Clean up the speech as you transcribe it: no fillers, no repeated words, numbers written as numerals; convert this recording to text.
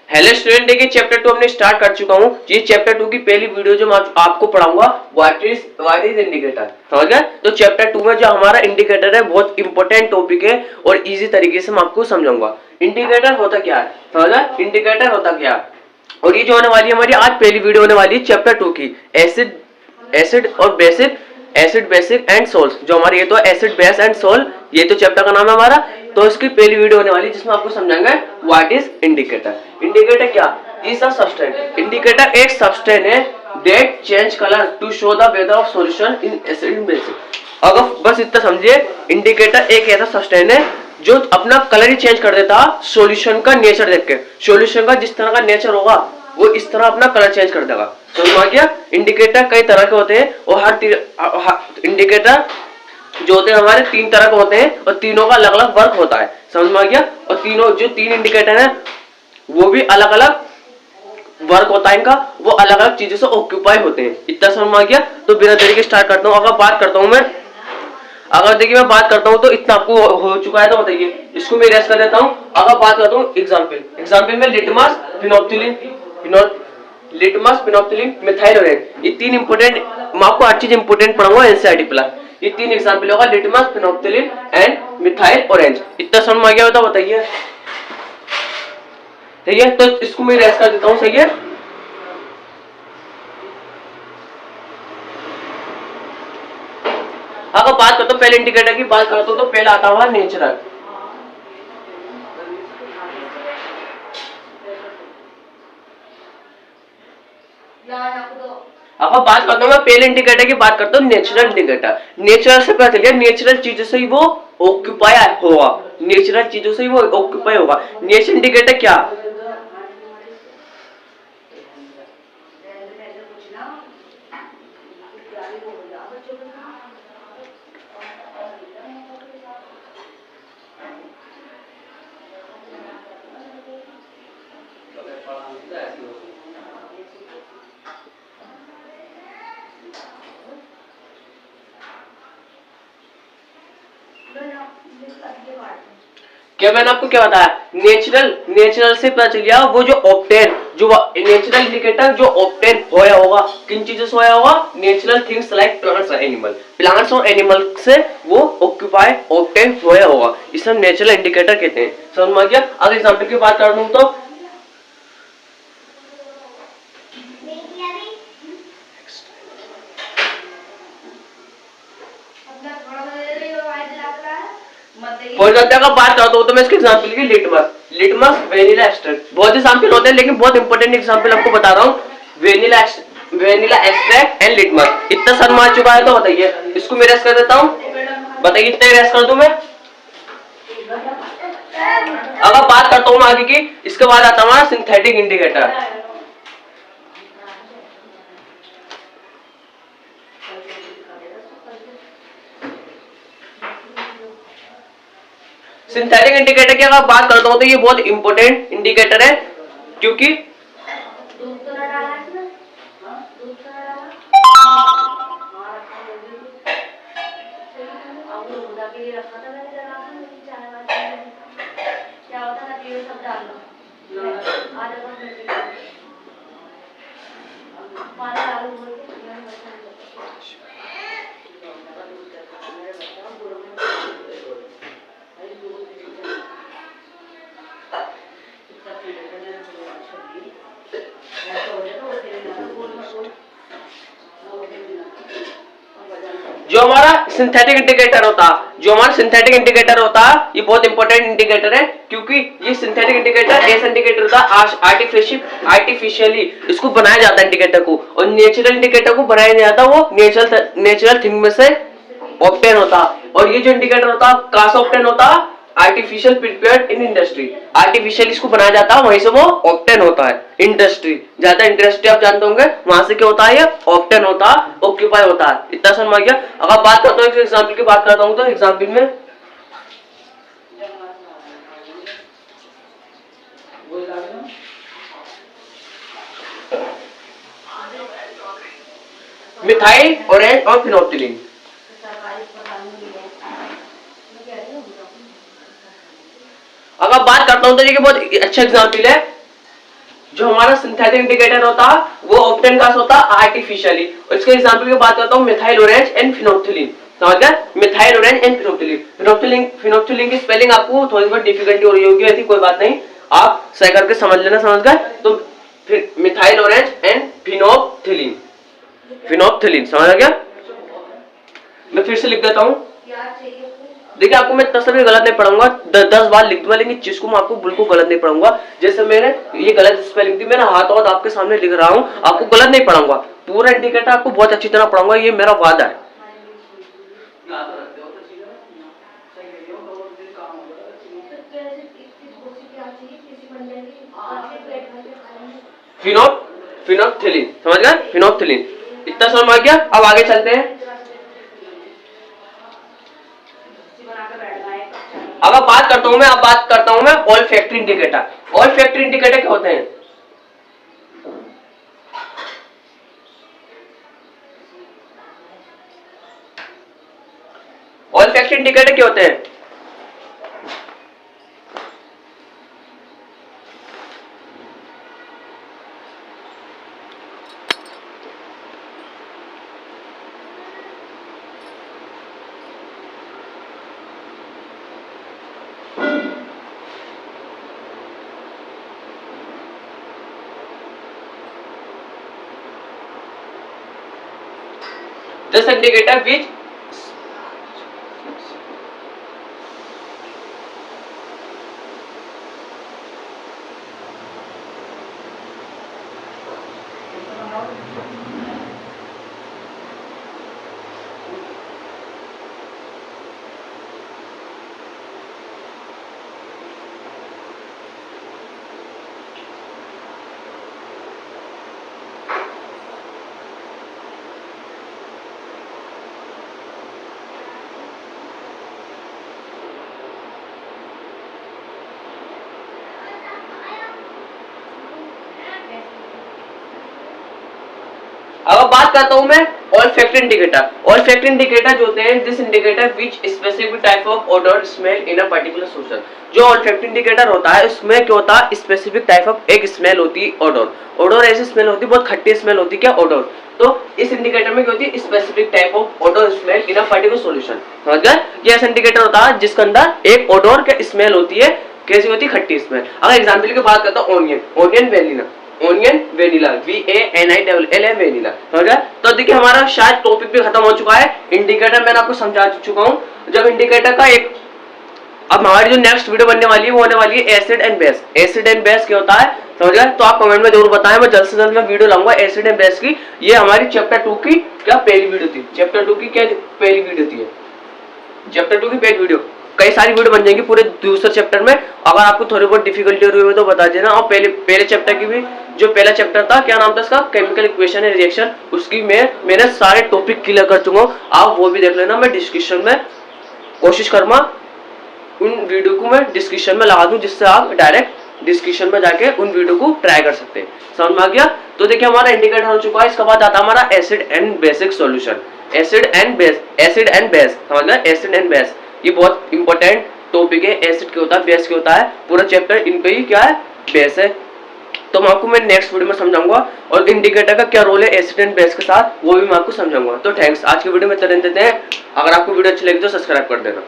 Hello student, देखिए chapter 2 हमने start कर चुका हूँ। ये चैप्टर 2 की पहली वीडियो जो मैं आपको पढ़ाऊंगा व्हाट इज इंडिकेटर, समझ गए। तो चैप्टर 2 में जो हमारा इंडिकेटर है बहुत इंपॉर्टेंट टॉपिक है और इजी तरीके से मैं आपको समझाऊंगा। इंडिकेटर होता क्या है, समझ गए। इंडिकेटर होता क्या है, और ये जो होने वाली है हमारी आज पहली वीडियो होने वाली है चैप्टर 2 की, एसिड और basic, acid basic and salts. जो हमारे ये तो एसिड बेस एंड सोल, ये तो चैप्टर का नाम है हमारा। तो इसकी पहली वीडियो होने वाली है जिसमें आपको समझाएंगे व्हाट इज इंडिकेटर। इंडिकेटर क्या इज अ सब्सटेंस। इंडिकेटर एक सब्सटेंस है that change colour to show the whether of solution in acid and basic. अगर बस इतना समझिए, इंडिकेटर एक ऐसा सब्सटेंस है जो अपना कलर ही चेंज कर देता सॉल्यूशन का नेचर देख के। सॉल्यूशन का जिस तरह का नेचर होगा वो इस तरह अपना कलर चेंज कर देगा। समझ में आ गया। इंडिकेटर कई तरह के होते हैं और हर इंडिकेटर जो होते हैं हमारे तीन तरह के होते हैं और तीनों का अलग अलग वर्क होता है। समझ में आ गया। और तीनों जो तीन इंडिकेटर है वो भी अलग अलग वर्क होता है इनका, वो अलग अलग चीजों से ऑक्यूपाई होते हैं। इतना समझ में आ गया। तो बिना देरी के स्टार्ट करता हूँ। अगर देखिए मैं बात करता हूँ तो इतना आपको हो चुका है, तो बताइए इसको मैं रेस्ट कर देता हूँ। अगर बात करता हूँ एग्जाम्पल में लिटमस फिनोप्थिलीन मिथाइल ऑरेंज, ये तीन इंपोर्टेंट, मैं आपको हर चीज इंपोर्टेंट पढ़ाऊंगा एनसीईआरटी प्लस। ये तीन एग्जाम्पल होगा litmus phenolphthalein and methyl orange. इतना समझ में आ गया बताइए। ठीक है, तो इसको मैं रेस्ट कर देता हूँ। सही है। अगर बात करता हूँ पहले इंडिकेटर की बात करता हूँ तो पहला आता हुआ नेचुरल। अगर बात करता हूँ मैं पहले इंडिकेटर की बात करता हूँ नेचुरल इंडिकेटर। नेचुरल से पता चल गया नेचुरल चीजों से ही वो ऑक्यूपाई होगा। नेचुरल चीजों से ही वो ऑक्यूपाई होगा। नेचुरल इंडिकेटर क्या, क्या मैंने आपको क्या बताया, नेचुरल से पता चल गया वो जो ऑब्टेन, जो नेचुरल इंडिकेटर जो ऑब्टेन होया होगा किन चीजों से होया होगा, नेचुरल थिंग्स लाइक प्लांट्स और एनिमल। प्लांट्स और एनिमल से वो ऑक्यूपाई ऑब्टेन होया होगा, इसे हम नेचुरल इंडिकेटर कहते हैं। समझ में आ गया। अगर एग्जांपल की बात कर दूं तो फॉर एग्जाम्पल का बात करता हूँ तो मैं इसके एग्जाम्पल की लिटमस वेनिला एक्सट्रैक्ट, बहुत एग्जाम्पल होते हैं लेकिन बहुत इंपॉर्टेंट एग्जाम्पल आपको बता रहा हूँ। Vanilla extract and litmus. इतना सन मार चुका है तो बताइए इसको मैं रेस्ट कर देता हूँ। बताइए इतना रेस्ट कर दूं मैं। अगर बात करता हूँ आगे की, इसके बाद आता हूँ सिंथेटिक इंडिकेटर। सिंथेटिक इंडिकेटर की अगर बात करता हूं तो ये बहुत इंपॉर्टेंट इंडिकेटर है क्योंकि जो हमारा सिंथेटिक इंडिकेटर होता ये बहुत इंपॉर्टेंट इंडिकेटर है क्योंकि ये सिंथेटिक इंडिकेटर ऐसा इंडिकेटर होता है आर्टिफिशियली इसको बनाया जाता है इंडिकेटर को, और नेचुरल इंडिकेटर को बनाया नहीं जाता, वो नेचुरल थिंग में से ऑब्टेन होता। और ये जो इंडिकेटर होता कहां से ऑब्टेन होता, artificial prepared in industry. Artificial इसको बनाया जाता है, वहीं से वो ऑब्टेन होता है। इंडस्ट्री, ज्यादा इंडस्ट्री आप जानते होंगे, वहां से क्या होता है, ये ऑब्टेन होता है, ऑक्यूपाई होता है। इतना समझ में आ गया। अगर बात करता हूँ एग्जाम्पल की बात करता हूँ तो एग्जाम्पल में मिथाइल ऑरेंज और फिनोप्थिलीन। अगर बात करता हूं तो ये बहुत अच्छा एग्जाम्पल है जो हमारा सिंथेटिक इंडिकेटर होता है वो ऑब्टेन का होता है आर्टिफिशियली। इसके एग्जांपल की बात करता हूं, मिथाइल ऑरेंज एंड फिनोल्फ्थलीन। समझ गए? Methyl orange and phenolphthalein. Phenolphthalein की स्पेलिंग आपको थोड़ी बहुत डिफिकल्टी हो रही होगी, ऐसी कोई बात नहीं, आप सही करके समझ लेना। समझ गए? तो फिर मिथाइल ऑरेंज एंड फिनोल्फ्थलीन, फिनोल्फ्थलीन। समझ आ गया? मैं फिर से लिख देता हूं। देखिए आपको मैं तस्वीर गलत नहीं पढ़ाऊंगा, 10 बार लिख दूंगा, लेकिन चीज को मैं आपको बिल्कुल गलत नहीं पढ़ाऊंगा। जैसे मैंने ये गलत स्पेलिंग थी, मैंने हाथ और आपके सामने लिख रहा हूं, आपको गलत नहीं पढ़ाऊंगा, पूरा इंडिकेटर आपको बहुत अच्छी तरह पढ़ाऊंगा, ये मेरा वादा है। फिनोल्फ्थलीन। समझ गए? फिनोल्फ्थलीन। इतना समझ आ गया? अब आगे चलते हैं। अब बात करता हूं मैं ऑल्फैक्टरी इंडिकेटर। ऑल्फैक्टरी इंडिकेटर क्या होते हैं? ऑल्फैक्टरी इंडिकेटर क्या होते हैं? This indicator which अब बात करता हूं मैं ऑल्फैक्टरी इंडिकेटर। ऑल्फैक्टरी इंडिकेटर जो होते हैं, this indicator which specific type of odour smell in a particular social. जो ऑल्फैक्टरी इंडिकेटर होता है उसमें क्या होता है, स्पेसिफिक टाइप ऑफ एक स्मेल होती है, ओडर। ओडर ऐसी स्मेल होती है, बहुत खट्टी स्मेल होती है, क्या ओडर। तो इस इंडिकेटर में क्या होती है, specific type of odour smell in a particular solution. समझ गए? ये ऐसा इंडिकेटर होता है जिसके अंदर एक ओडर के स्मेल होती है, कैसी होती है, खट्टी स्मेल। अगर एग्जांपल की बात करता हूं, onion, onion vanilla, onion vanilla, VANILL vanilla. समझ गए? तो देखिए हमारा शायद टॉपिक भी खत्म हो चुका है। इंडिकेटर मैंने आपको समझा चुका हूं। जब इंडिकेटर का एक, अब हमारी जो नेक्स्ट वीडियो बनने वाली है वो होने वाली है acid and base. Acid and base क्या होता है, समझ गए? तो आप कमेंट में जरूर बताएं, मैं जल्द से जल्द में वीडियो लाऊंगा एसिड एंड बेस की। ये हमारी चैप्टर 2 की क्या पहली वीडियो थी, चैप्टर 2 की क्या पहली वीडियो थी, चैप्टर 2 की पहली वीडियो। कई सारी वीडियो बन जाएंगी पूरे दूसरे चैप्टर में। अगर आपको थोड़ी बहुत डिफिकल्टी हो रही है तो बता देना। और पहले चैप्टर की भी, जो पहला चैप्टर था, क्या नाम था इसका, केमिकल इक्वेशन एंड रिएक्शन, उसकी मैंने सारे टॉपिक क्लियर कर चुका हूँ, आप वो भी देख लेना। मैं डिस्क्रिप्शन में कोशिश करूंगा उन वीडियो को मैं डिस्क्रिप्शन में लगा दूं, जिससे आप डायरेक्ट डिस्क्रिप्शन में जाके उन वीडियो को ट्राई कर सकते हैं। समझ में आ गया? तो देखिए हमारा इंडिकेटर हो चुका है। इसके बाद आता है हमारा acid and basic solution. Acid and base, acid and base, समझ गए? एसिड एंड बेस ये बहुत इंपॉर्टेंट टॉपिक है। एसिड क्या होता है, बेस क्या होता है, पूरा चैप्टर इनका ही क्या है, बेस है। तो मैं आपको नेक्स्ट वीडियो में समझाऊंगा, और इंडिकेटर का क्या रोल है एसिड एंड बेस के साथ, वो भी मैं आपको समझाऊंगा। तो थैंक्स, आज की वीडियो में इतना देते हैं। अगर आपको वीडियो अच्छी लगी तो सब्सक्राइब कर देना।